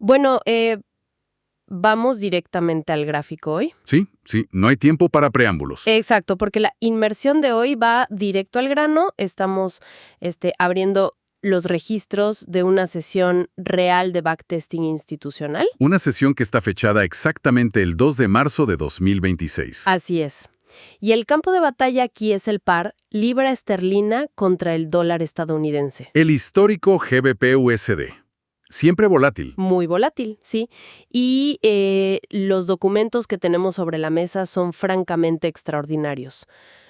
Bueno, vamos directamente al gráfico hoy. Sí, no hay tiempo para preámbulos. Exacto, porque la inmersión de hoy va directo al grano. Estamos abriendo los registros de una sesión real de backtesting institucional. Una sesión que está fechada exactamente el 2 de marzo de 2026. Así es. Y el campo de batalla aquí es el par libra esterlina contra el dólar estadounidense. El histórico GBP-USD. Siempre volátil. Muy volátil, sí. Y los documentos que tenemos sobre la mesa son francamente extraordinarios.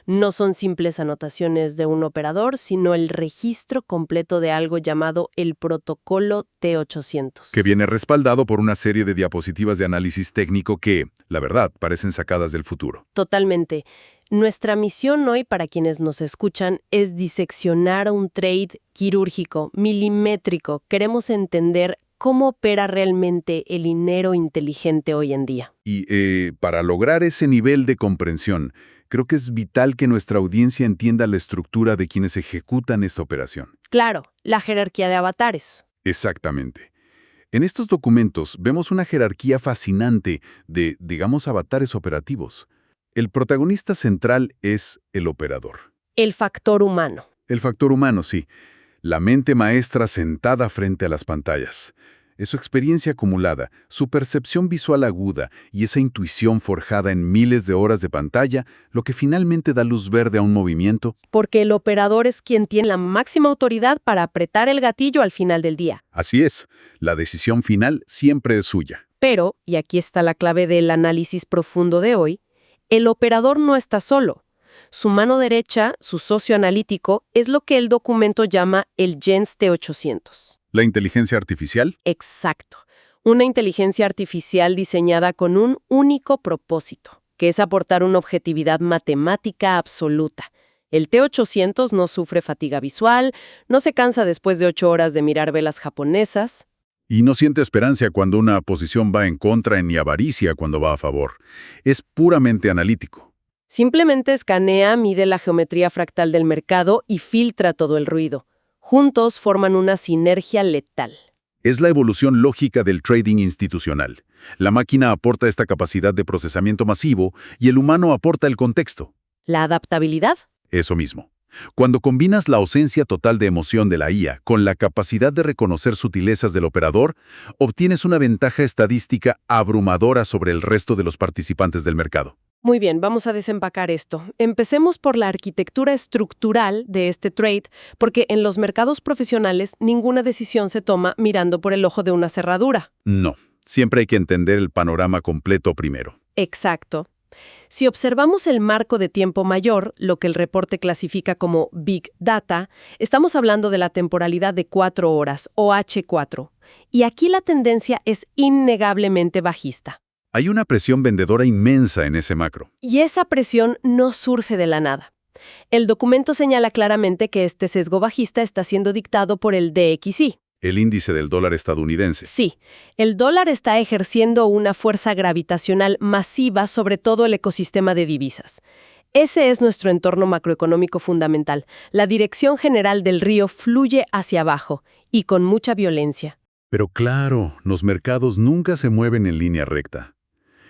No son simples anotaciones de un operador, sino el registro completo de algo llamado el protocolo T800. Que viene respaldado por una serie de diapositivas de análisis técnico que, la verdad, parecen sacadas del futuro. Totalmente. Nuestra misión hoy, para quienes nos escuchan, es diseccionar un trade quirúrgico, milimétrico. Queremos entender cómo opera realmente el dinero inteligente hoy en día. Y para lograr ese nivel de comprensión, creo que es vital que nuestra audiencia entienda la estructura de quienes ejecutan esta operación. Claro, la jerarquía de avatares. Exactamente. En estos documentos vemos una jerarquía fascinante de, digamos, avatares operativos. El protagonista central es el operador. El factor humano. El factor humano, sí. La mente maestra sentada frente a las pantallas. Es su experiencia acumulada, su percepción visual aguda y esa intuición forjada en miles de horas de pantalla, lo que finalmente da luz verde a un movimiento. Porque el operador es quien tiene la máxima autoridad para apretar el gatillo al final del día. Así es, la decisión final siempre es suya. Pero, y aquí está la clave del análisis profundo de hoy, el operador no está solo. Su mano derecha, su socio analítico, es lo que el documento llama el GENS T800. ¿La inteligencia artificial? Exacto. Una inteligencia artificial diseñada con un único propósito, que es aportar una objetividad matemática absoluta. El T800 no sufre fatiga visual, no se cansa después de 8 horas de mirar velas japonesas. Y no siente esperanza cuando una posición va en contra ni avaricia cuando va a favor. Es puramente analítico. Simplemente escanea, mide la geometría fractal del mercado y filtra todo el ruido. Juntos forman una sinergia letal. Es la evolución lógica del trading institucional. La máquina aporta esta capacidad de procesamiento masivo y el humano aporta el contexto. ¿La adaptabilidad? Eso mismo. Cuando combinas la ausencia total de emoción de la IA con la capacidad de reconocer sutilezas del operador, obtienes una ventaja estadística abrumadora sobre el resto de los participantes del mercado. Muy bien, vamos a desempacar esto. Empecemos por la arquitectura estructural de este trade, porque en los mercados profesionales ninguna decisión se toma mirando por el ojo de una cerradura. No, siempre hay que entender el panorama completo primero. Exacto. Si observamos el marco de tiempo mayor, lo que el reporte clasifica como Big Data, estamos hablando de la temporalidad de 4 horas, o H4. Y aquí la tendencia es innegablemente bajista. Hay una presión vendedora inmensa en ese macro. Y esa presión no surge de la nada. El documento señala claramente que este sesgo bajista está siendo dictado por el DXY. El índice del dólar estadounidense. Sí, el dólar está ejerciendo una fuerza gravitacional masiva sobre todo el ecosistema de divisas. Ese es nuestro entorno macroeconómico fundamental. La dirección general del río fluye hacia abajo, y con mucha violencia. Pero claro, los mercados nunca se mueven en línea recta.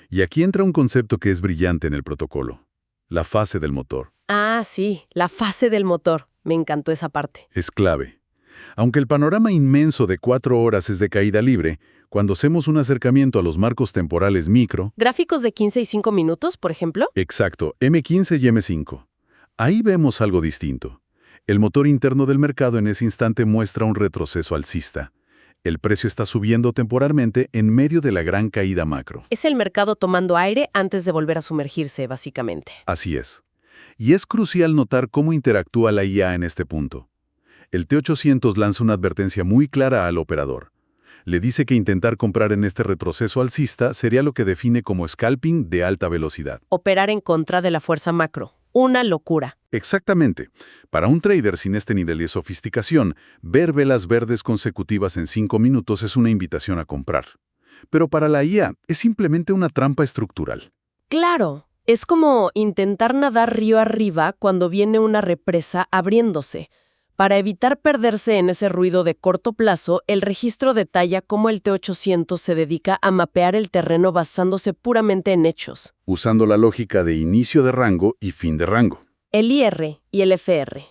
Y aquí entra un concepto que es brillante en el protocolo, la fase del motor. Ah, sí, la fase del motor. Me encantó esa parte. Es clave. Aunque el panorama inmenso de 4 horas es de caída libre, cuando hacemos un acercamiento a los marcos temporales micro... ¿Gráficos de 15 y 5 minutos, por ejemplo? Exacto, M15 y M5. Ahí vemos algo distinto. El motor interno del mercado en ese instante muestra un retroceso alcista. El precio está subiendo temporalmente en medio de la gran caída macro. Es el mercado tomando aire antes de volver a sumergirse, básicamente. Así es. Y es crucial notar cómo interactúa la IA en este punto. El T800 lanza una advertencia muy clara al operador. Le dice que intentar comprar en este retroceso alcista sería lo que define como scalping de alta velocidad. Operar en contra de la fuerza macro. Una locura. Exactamente. Para un trader sin este nivel de sofisticación, ver velas verdes consecutivas en 5 minutos es una invitación a comprar. Pero para la IA es simplemente una trampa estructural. Claro, es como intentar nadar río arriba cuando viene una represa abriéndose. Para evitar perderse en ese ruido de corto plazo, el registro detalla cómo el T800 se dedica a mapear el terreno basándose puramente en hechos. Usando la lógica de inicio de rango y fin de rango. El IR y el FR.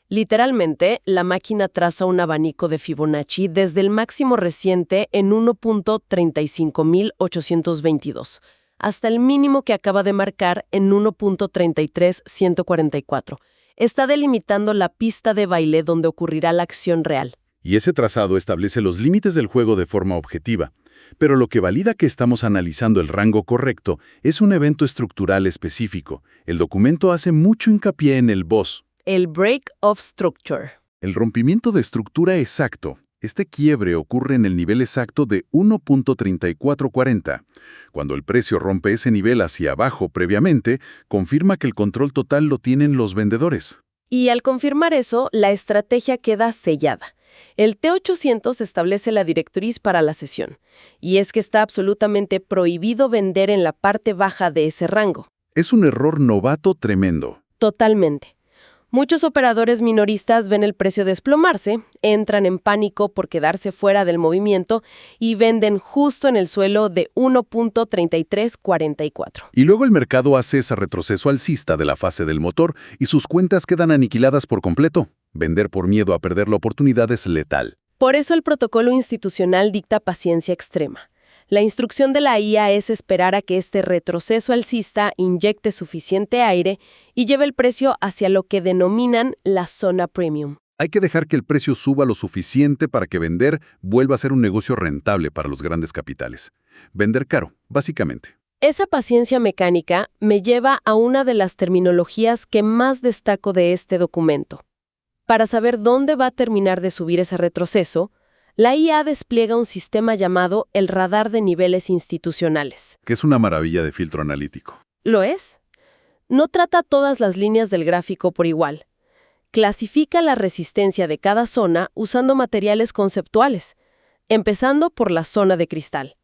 Literalmente, la máquina traza un abanico de Fibonacci desde el máximo reciente en 1.35822 hasta el mínimo que acaba de marcar en 1.33144. Está delimitando la pista de baile donde ocurrirá la acción real. Y ese trazado establece los límites del juego de forma objetiva. Pero lo que valida que estamos analizando el rango correcto es un evento estructural específico. El documento hace mucho hincapié en el BOS. El Break of Structure. El rompimiento de estructura exacto. Este quiebre ocurre en el nivel exacto de 1.3440. Cuando el precio rompe ese nivel hacia abajo previamente, confirma que el control total lo tienen los vendedores. Y al confirmar eso, la estrategia queda sellada. El T800 establece la directriz para la sesión, y es que está absolutamente prohibido vender en la parte baja de ese rango. Es un error novato tremendo. Totalmente. Muchos operadores minoristas ven el precio desplomarse, entran en pánico por quedarse fuera del movimiento y venden justo en el suelo de 1.3344. Y luego el mercado hace ese retroceso alcista de la fase del motor y sus cuentas quedan aniquiladas por completo. Vender por miedo a perder la oportunidad es letal. Por eso el protocolo institucional dicta paciencia extrema. La instrucción de la IA es esperar a que este retroceso alcista inyecte suficiente aire y lleve el precio hacia lo que denominan la zona premium. Hay que dejar que el precio suba lo suficiente para que vender vuelva a ser un negocio rentable para los grandes capitales. Vender caro, básicamente. Esa paciencia mecánica me lleva a una de las terminologías que más destaco de este documento. Para saber dónde va a terminar de subir ese retroceso, la IA despliega un sistema llamado el radar de niveles institucionales. Que es una maravilla de filtro analítico. ¿Lo es? No trata todas las líneas del gráfico por igual. Clasifica la resistencia de cada zona usando materiales conceptuales, empezando por la zona de cristal.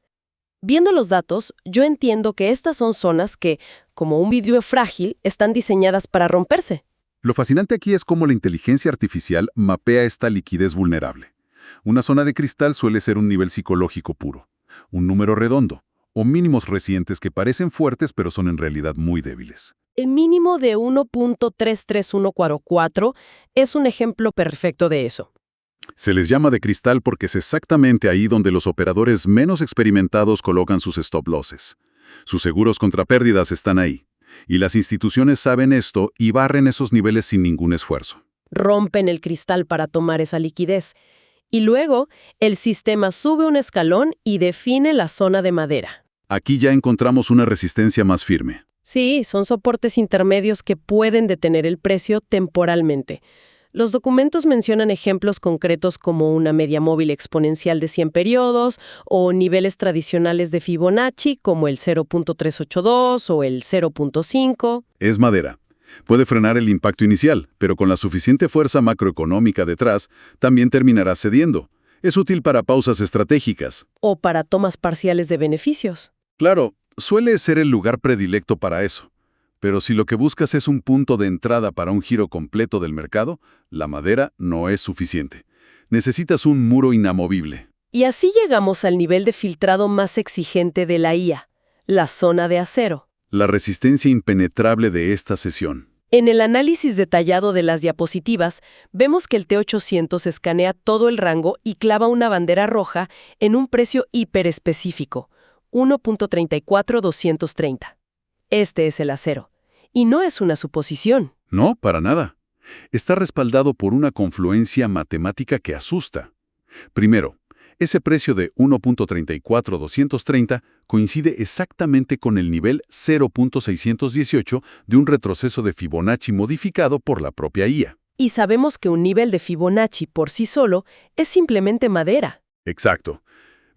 Viendo los datos, yo entiendo que estas son zonas que, como un vidrio frágil, están diseñadas para romperse. Lo fascinante aquí es cómo la inteligencia artificial mapea esta liquidez vulnerable. Una zona de cristal suele ser un nivel psicológico puro, un número redondo, o mínimos recientes que parecen fuertes pero son en realidad muy débiles. El mínimo de 1.33144 es un ejemplo perfecto de eso. Se les llama de cristal porque es exactamente ahí donde los operadores menos experimentados colocan sus stop losses. Sus seguros contra pérdidas están ahí. Y las instituciones saben esto y barren esos niveles sin ningún esfuerzo. Rompen el cristal para tomar esa liquidez. Y luego, el sistema sube un escalón y define la zona de madera. Aquí ya encontramos una resistencia más firme. Sí, son soportes intermedios que pueden detener el precio temporalmente. Los documentos mencionan ejemplos concretos como una media móvil exponencial de 100 periodos o niveles tradicionales de Fibonacci como el 0.382 o el 0.5. Es madera. Puede frenar el impacto inicial, pero con la suficiente fuerza macroeconómica detrás, también terminará cediendo. Es útil para pausas estratégicas. O para tomas parciales de beneficios. Claro, suele ser el lugar predilecto para eso. Pero si lo que buscas es un punto de entrada para un giro completo del mercado, la madera no es suficiente. Necesitas un muro inamovible. Y así llegamos al nivel de filtrado más exigente de la IA, la zona de acero. La resistencia impenetrable de esta sesión. En el análisis detallado de las diapositivas, vemos que el T800 escanea todo el rango y clava una bandera roja en un precio hiperespecífico, 1.34230. Este es el acero. Y no es una suposición. No, para nada. Está respaldado por una confluencia matemática que asusta. Primero, ese precio de 1.34230 coincide exactamente con el nivel 0.618 de un retroceso de Fibonacci modificado por la propia IA. Y sabemos que un nivel de Fibonacci por sí solo es simplemente madera. Exacto.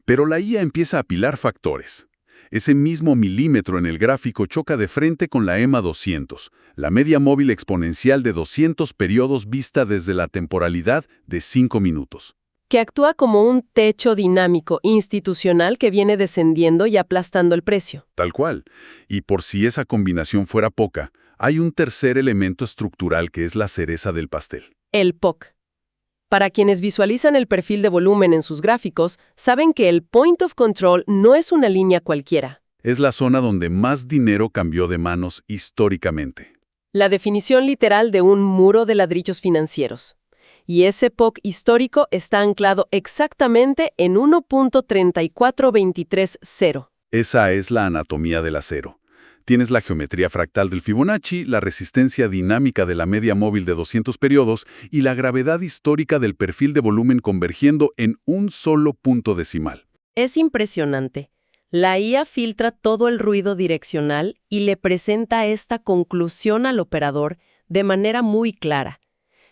Pero la IA empieza a apilar factores. Ese mismo milímetro en el gráfico choca de frente con la EMA 200, la media móvil exponencial de 200 periodos vista desde la temporalidad de 5 minutos. Que actúa como un techo dinámico institucional que viene descendiendo y aplastando el precio. Tal cual. Y por si esa combinación fuera poca, hay un tercer elemento estructural que es la cereza del pastel. El POC. Para quienes visualizan el perfil de volumen en sus gráficos, saben que el point of control no es una línea cualquiera. Es la zona donde más dinero cambió de manos históricamente. La definición literal de un muro de ladrillos financieros. Y ese POC histórico está anclado exactamente en 1.34230. Esa es la anatomía del acero. Tienes la geometría fractal del Fibonacci, la resistencia dinámica de la media móvil de 200 periodos y la gravedad histórica del perfil de volumen convergiendo en un solo punto decimal. Es impresionante. La IA filtra todo el ruido direccional y le presenta esta conclusión al operador de manera muy clara.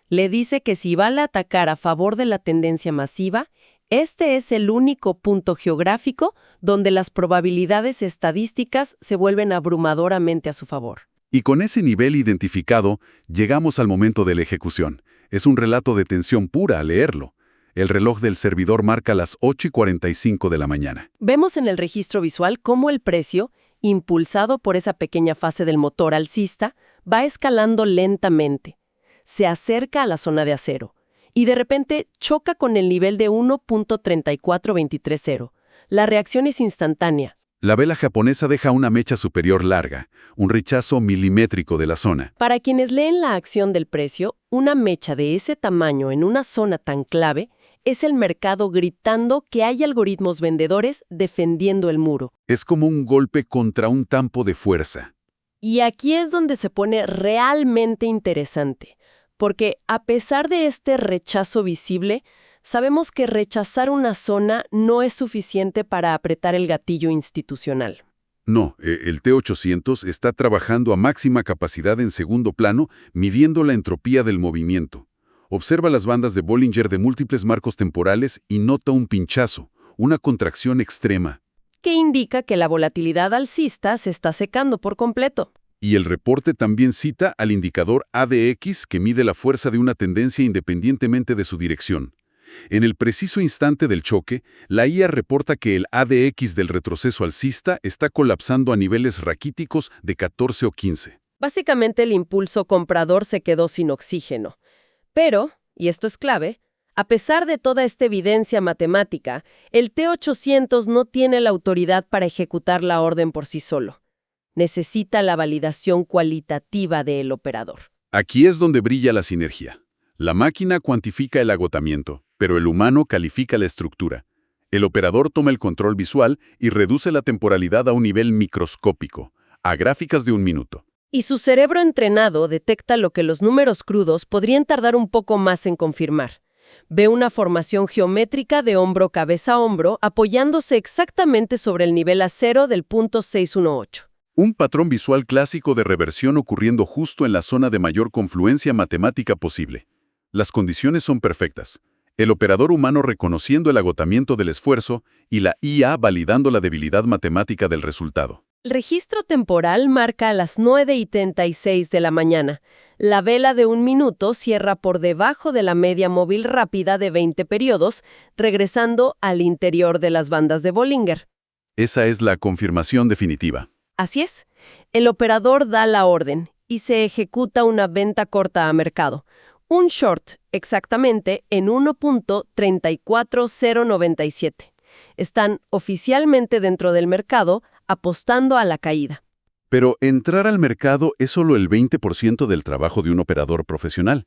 Le dice que si vale atacar a favor de la tendencia masiva, este es el único punto geográfico donde las probabilidades estadísticas se vuelven abrumadoramente a su favor. Y con ese nivel identificado, llegamos al momento de la ejecución. Es un relato de tensión pura al leerlo. El reloj del servidor marca las 8:45 de la mañana. Vemos en el registro visual cómo el precio, impulsado por esa pequeña fase del motor alcista, va escalando lentamente. Se acerca a la zona de acero y de repente choca con el nivel de 1.34230. La reacción es instantánea. La vela japonesa deja una mecha superior larga, un rechazo milimétrico de la zona. Para quienes leen la acción del precio, una mecha de ese tamaño en una zona tan clave es el mercado gritando que hay algoritmos vendedores defendiendo el muro. Es como un golpe contra un tampo de fuerza. Y aquí es donde se pone realmente interesante, porque a pesar de este rechazo visible, sabemos que rechazar una zona no es suficiente para apretar el gatillo institucional. No, el T800 está trabajando a máxima capacidad en segundo plano, midiendo la entropía del movimiento. Observa las bandas de Bollinger de múltiples marcos temporales y nota un pinchazo, una contracción extrema. Que indica que la volatilidad alcista se está secando por completo. Y el reporte también cita al indicador ADX que mide la fuerza de una tendencia independientemente de su dirección. En el preciso instante del choque, la IA reporta que el ADX del retroceso alcista está colapsando a niveles raquíticos de 14 o 15. Básicamente el impulso comprador se quedó sin oxígeno. Pero, y esto es clave, a pesar de toda esta evidencia matemática, el T800 no tiene la autoridad para ejecutar la orden por sí solo. Necesita la validación cualitativa del operador. Aquí es donde brilla la sinergia. La máquina cuantifica el agotamiento, pero el humano califica la estructura. El operador toma el control visual y reduce la temporalidad a un nivel microscópico, a gráficas de un minuto. Y su cerebro entrenado detecta lo que los números crudos podrían tardar un poco más en confirmar. Ve una formación geométrica de hombro cabeza a hombro apoyándose exactamente sobre el nivel a cero del punto 618. Un patrón visual clásico de reversión ocurriendo justo en la zona de mayor confluencia matemática posible. Las condiciones son perfectas. El operador humano reconociendo el agotamiento del esfuerzo y la IA validando la debilidad matemática del resultado. El registro temporal marca a las 9:36 de la mañana. La vela de un minuto cierra por debajo de la media móvil rápida de 20 periodos, regresando al interior de las bandas de Bollinger. Esa es la confirmación definitiva. Así es. El operador da la orden y se ejecuta una venta corta a mercado. Un short, exactamente, en 1.34097. Están oficialmente dentro del mercado, apostando a la caída. Pero entrar al mercado es solo el 20% del trabajo de un operador profesional.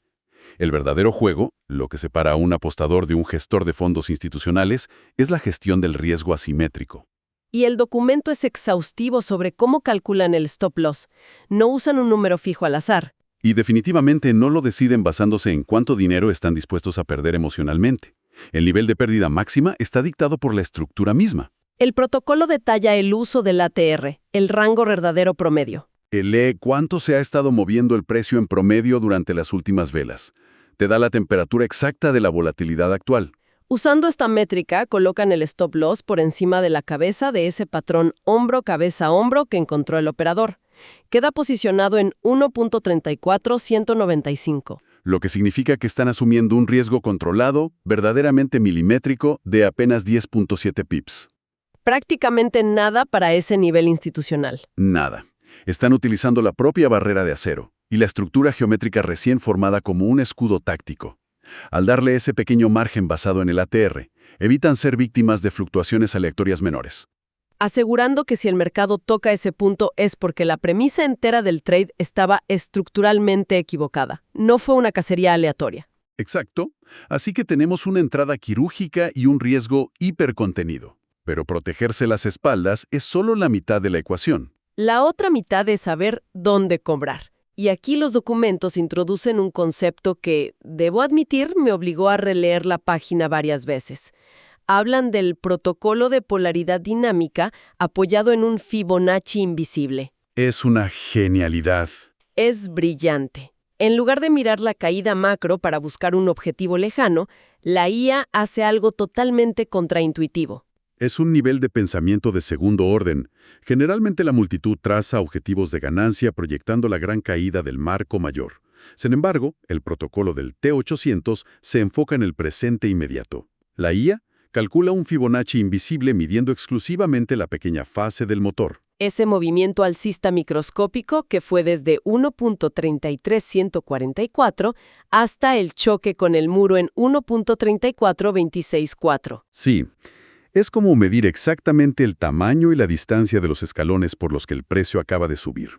El verdadero juego, lo que separa a un apostador de un gestor de fondos institucionales, es la gestión del riesgo asimétrico. Y el documento es exhaustivo sobre cómo calculan el stop loss. No usan un número fijo al azar. Y definitivamente no lo deciden basándose en cuánto dinero están dispuestos a perder emocionalmente. El nivel de pérdida máxima está dictado por la estructura misma. El protocolo detalla el uso del ATR, el rango verdadero promedio. Lee cuánto se ha estado moviendo el precio en promedio durante las últimas velas. Te da la temperatura exacta de la volatilidad actual. Usando esta métrica, colocan el stop loss por encima de la cabeza de ese patrón hombro-cabeza-hombro que encontró el operador. Queda posicionado en 1.34195. Lo que significa que están asumiendo un riesgo controlado, verdaderamente milimétrico, de apenas 10.7 pips. Prácticamente nada para ese nivel institucional. Nada. Están utilizando la propia barrera de acero y la estructura geométrica recién formada como un escudo táctico. Al darle ese pequeño margen basado en el ATR, evitan ser víctimas de fluctuaciones aleatorias menores. Asegurando que si el mercado toca ese punto es porque la premisa entera del trade estaba estructuralmente equivocada. No fue una cacería aleatoria. Exacto. Así que tenemos una entrada quirúrgica y un riesgo hipercontenido. Pero protegerse las espaldas es solo la mitad de la ecuación. La otra mitad es saber dónde cobrar. Y aquí los documentos introducen un concepto que, debo admitir, me obligó a releer la página varias veces. Hablan del protocolo de polaridad dinámica apoyado en un Fibonacci invisible. Es una genialidad. Es brillante. En lugar de mirar la caída macro para buscar un objetivo lejano, la IA hace algo totalmente contraintuitivo. Es un nivel de pensamiento de segundo orden. Generalmente la multitud traza objetivos de ganancia proyectando la gran caída del marco mayor. Sin embargo, el protocolo del T800 se enfoca en el presente inmediato. La IA calcula un Fibonacci invisible midiendo exclusivamente la pequeña fase del motor. Ese movimiento alcista microscópico que fue desde 1.33144 hasta el choque con el muro en 1.34264. Sí. Es como medir exactamente el tamaño y la distancia de los escalones por los que el precio acaba de subir,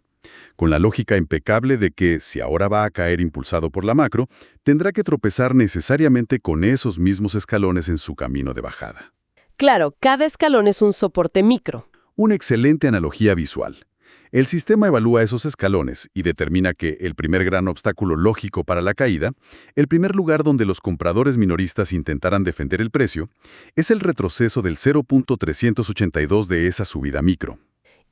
con la lógica impecable de que, si ahora va a caer impulsado por la macro, tendrá que tropezar necesariamente con esos mismos escalones en su camino de bajada. Claro, cada escalón es un soporte micro. Una excelente analogía visual. El sistema evalúa esos escalones y determina que el primer gran obstáculo lógico para la caída, el primer lugar donde los compradores minoristas intentarán defender el precio, es el retroceso del 0.382 de esa subida micro.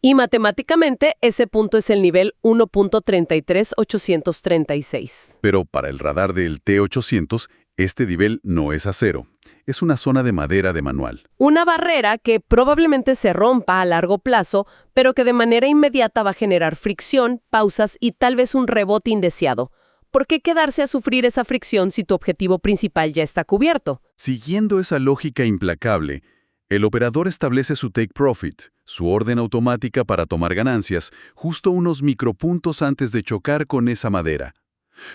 Y matemáticamente, ese punto es el nivel 1.33836. Pero para el radar del T800, este nivel no es acero. Es una zona de madera de manual. Una barrera que probablemente se rompa a largo plazo, pero que de manera inmediata va a generar fricción, pausas y tal vez un rebote indeseado. ¿Por qué quedarse a sufrir esa fricción si tu objetivo principal ya está cubierto? Siguiendo esa lógica implacable, el operador establece su take profit, su orden automática para tomar ganancias, justo unos micropuntos antes de chocar con esa madera.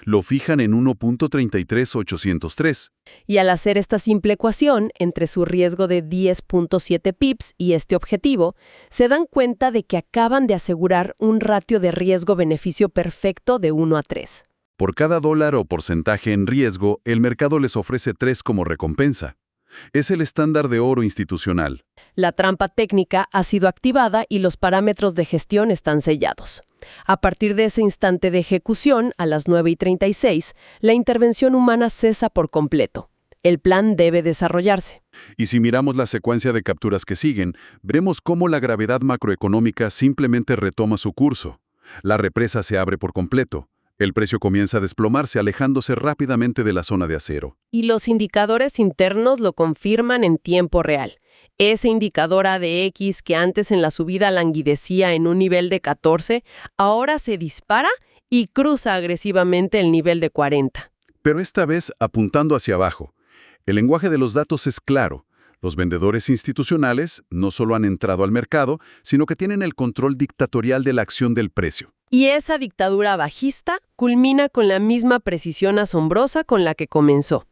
Lo fijan en 1.33803. Y al hacer esta simple ecuación entre su riesgo de 10.7 pips y este objetivo, se dan cuenta de que acaban de asegurar un ratio de riesgo-beneficio perfecto de 1 a 3. Por cada dólar o porcentaje en riesgo, el mercado les ofrece 3 como recompensa. Es el estándar de oro institucional. La trampa técnica ha sido activada y los parámetros de gestión están sellados. A partir de ese instante de ejecución, a las 9:36, la intervención humana cesa por completo. El plan debe desarrollarse. Y si miramos la secuencia de capturas que siguen, vemos cómo la gravedad macroeconómica simplemente retoma su curso. La represa se abre por completo. El precio comienza a desplomarse, alejándose rápidamente de la zona de acero. Y los indicadores internos lo confirman en tiempo real. Ese indicador ADX que antes en la subida languidecía en un nivel de 14, ahora se dispara y cruza agresivamente el nivel de 40. Pero esta vez apuntando hacia abajo. El lenguaje de los datos es claro. Los vendedores institucionales no solo han entrado al mercado, sino que tienen el control dictatorial de la acción del precio. Y esa dictadura bajista culmina con la misma precisión asombrosa con la que comenzó.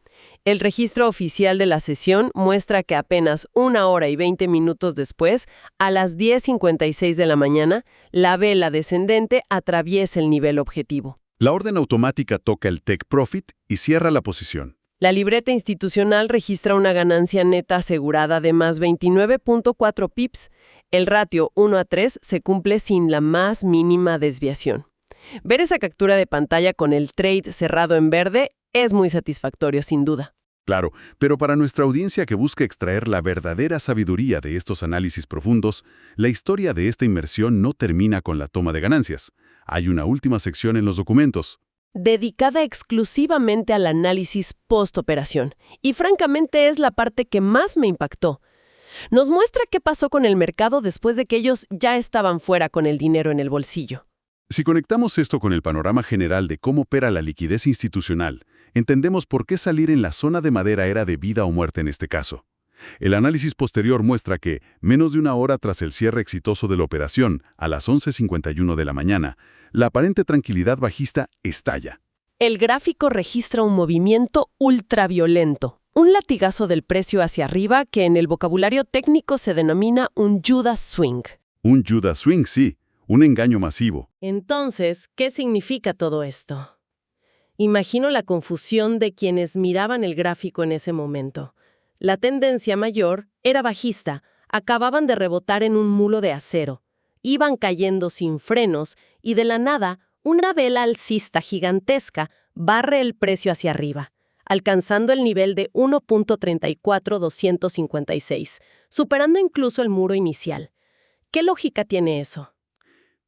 El registro oficial de la sesión muestra que apenas 1 hora y 20 minutos después, a las 10:56 de la mañana, la vela descendente atraviesa el nivel objetivo. La orden automática toca el take profit y cierra la posición. La libreta institucional registra una ganancia neta asegurada de más 29.4 pips. El ratio 1 a 3 se cumple sin la más mínima desviación. Ver esa captura de pantalla con el trade cerrado en verde es muy satisfactorio, sin duda. Claro, pero para nuestra audiencia que busca extraer la verdadera sabiduría de estos análisis profundos, la historia de esta inmersión no termina con la toma de ganancias. Hay una última sección en los documentos. Dedicada exclusivamente al análisis post-operación. Y francamente es la parte que más me impactó. Nos muestra qué pasó con el mercado después de que ellos ya estaban fuera con el dinero en el bolsillo. Si conectamos esto con el panorama general de cómo opera la liquidez institucional, entendemos por qué salir en la zona de madera era de vida o muerte en este caso. El análisis posterior muestra que, menos de 1 hora tras el cierre exitoso de la operación, a las 11:51 de la mañana, la aparente tranquilidad bajista estalla. El gráfico registra un movimiento ultraviolento, un latigazo del precio hacia arriba que en el vocabulario técnico se denomina un Judas Swing. Un Judas Swing, sí, un engaño masivo. Entonces, ¿qué significa todo esto? Imagino la confusión de quienes miraban el gráfico en ese momento. La tendencia mayor era bajista, acababan de rebotar en un mulo de acero. Iban cayendo sin frenos y de la nada, una vela alcista gigantesca barre el precio hacia arriba, alcanzando el nivel de 1.34256, superando incluso el muro inicial. ¿Qué lógica tiene eso?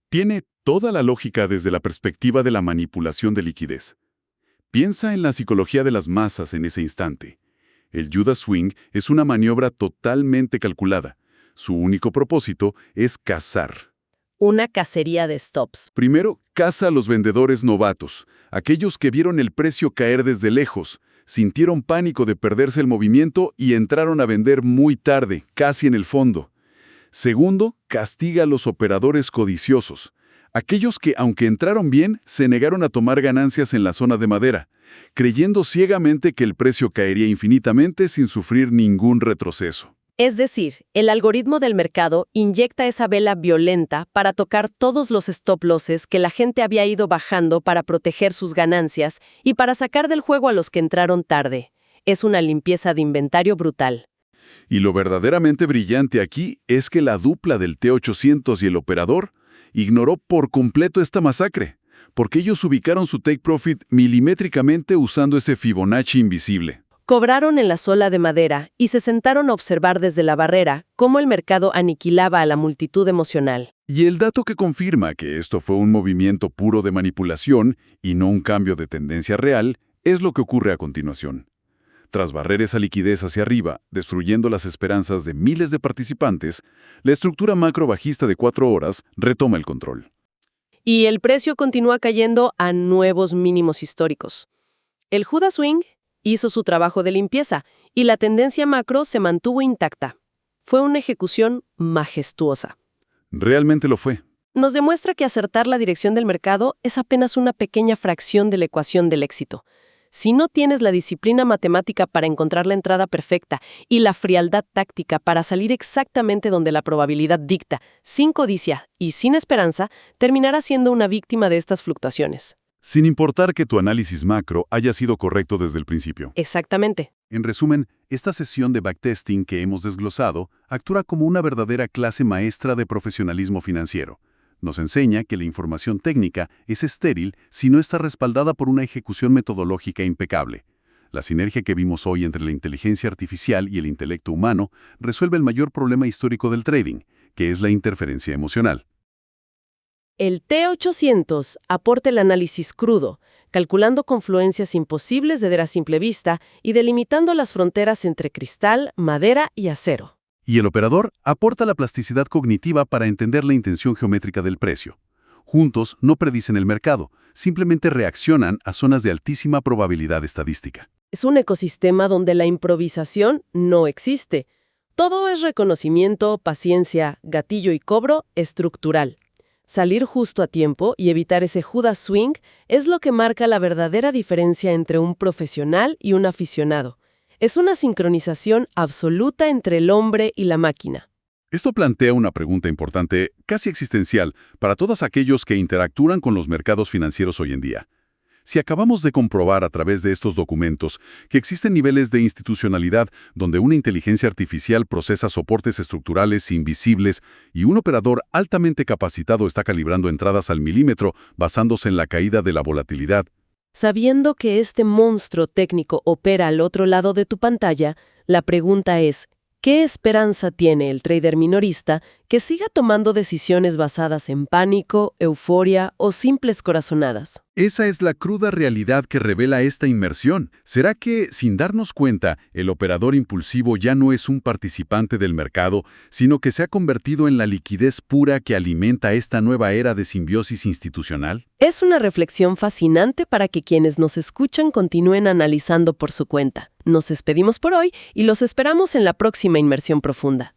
Tiene toda la lógica desde la perspectiva de la manipulación de liquidez. Piensa en la psicología de las masas en ese instante. El Judas Swing es una maniobra totalmente calculada. Su único propósito es cazar. Una cacería de stops. Primero, caza a los vendedores novatos, aquellos que vieron el precio caer desde lejos, sintieron pánico de perderse el movimiento y entraron a vender muy tarde, casi en el fondo. Segundo, castiga a los operadores codiciosos, aquellos que, aunque entraron bien, se negaron a tomar ganancias en la zona de madera, creyendo ciegamente que el precio caería infinitamente sin sufrir ningún retroceso. Es decir, el algoritmo del mercado inyecta esa vela violenta para tocar todos los stop losses que la gente había ido bajando para proteger sus ganancias y para sacar del juego a los que entraron tarde. Es una limpieza de inventario brutal. Y lo verdaderamente brillante aquí es que la dupla del T800 y el operador ignoró por completo esta masacre, porque ellos ubicaron su take profit milimétricamente usando ese Fibonacci invisible. Cobraron en la sola de madera y se sentaron a observar desde la barrera cómo el mercado aniquilaba a la multitud emocional. Y el dato que confirma que esto fue un movimiento puro de manipulación y no un cambio de tendencia real es lo que ocurre a continuación. Tras barrer esa liquidez hacia arriba, destruyendo las esperanzas de miles de participantes, la estructura macro bajista de 4 horas retoma el control. Y el precio continúa cayendo a nuevos mínimos históricos. El Judas Swing hizo su trabajo de limpieza y la tendencia macro se mantuvo intacta. Fue una ejecución majestuosa. Realmente lo fue. Nos demuestra que acertar la dirección del mercado es apenas una pequeña fracción de la ecuación del éxito. Si no tienes la disciplina matemática para encontrar la entrada perfecta y la frialdad táctica para salir exactamente donde la probabilidad dicta, sin codicia y sin esperanza, terminarás siendo una víctima de estas fluctuaciones. Sin importar que tu análisis macro haya sido correcto desde el principio. Exactamente. En resumen, esta sesión de backtesting que hemos desglosado actúa como una verdadera clase maestra de profesionalismo financiero. Nos enseña que la información técnica es estéril si no está respaldada por una ejecución metodológica impecable. La sinergia que vimos hoy entre la inteligencia artificial y el intelecto humano resuelve el mayor problema histórico del trading, que es la interferencia emocional. El T800 aporta el análisis crudo, calculando confluencias imposibles de ver a simple vista y delimitando las fronteras entre cristal, madera y acero. Y el operador aporta la plasticidad cognitiva para entender la intención geométrica del precio. Juntos no predicen el mercado, simplemente reaccionan a zonas de altísima probabilidad estadística. Es un ecosistema donde la improvisación no existe. Todo es reconocimiento, paciencia, gatillo y cobro estructural. Salir justo a tiempo y evitar ese Judas Swing es lo que marca la verdadera diferencia entre un profesional y un aficionado. Es una sincronización absoluta entre el hombre y la máquina. Esto plantea una pregunta importante, casi existencial, para todos aquellos que interactúan con los mercados financieros hoy en día. Si acabamos de comprobar a través de estos documentos que existen niveles de institucionalidad donde una inteligencia artificial procesa soportes estructurales invisibles y un operador altamente capacitado está calibrando entradas al milímetro basándose en la caída de la volatilidad, Sabiendo que este monstruo técnico opera al otro lado de tu pantalla, la pregunta es, ¿qué esperanza tiene el trader minorista que siga tomando decisiones basadas en pánico, euforia o simples corazonadas? Esa es la cruda realidad que revela esta inmersión. ¿Será que, sin darnos cuenta, el operador impulsivo ya no es un participante del mercado, sino que se ha convertido en la liquidez pura que alimenta esta nueva era de simbiosis institucional? Es una reflexión fascinante para que quienes nos escuchan continúen analizando por su cuenta. Nos despedimos por hoy y los esperamos en la próxima Inmersión Profunda.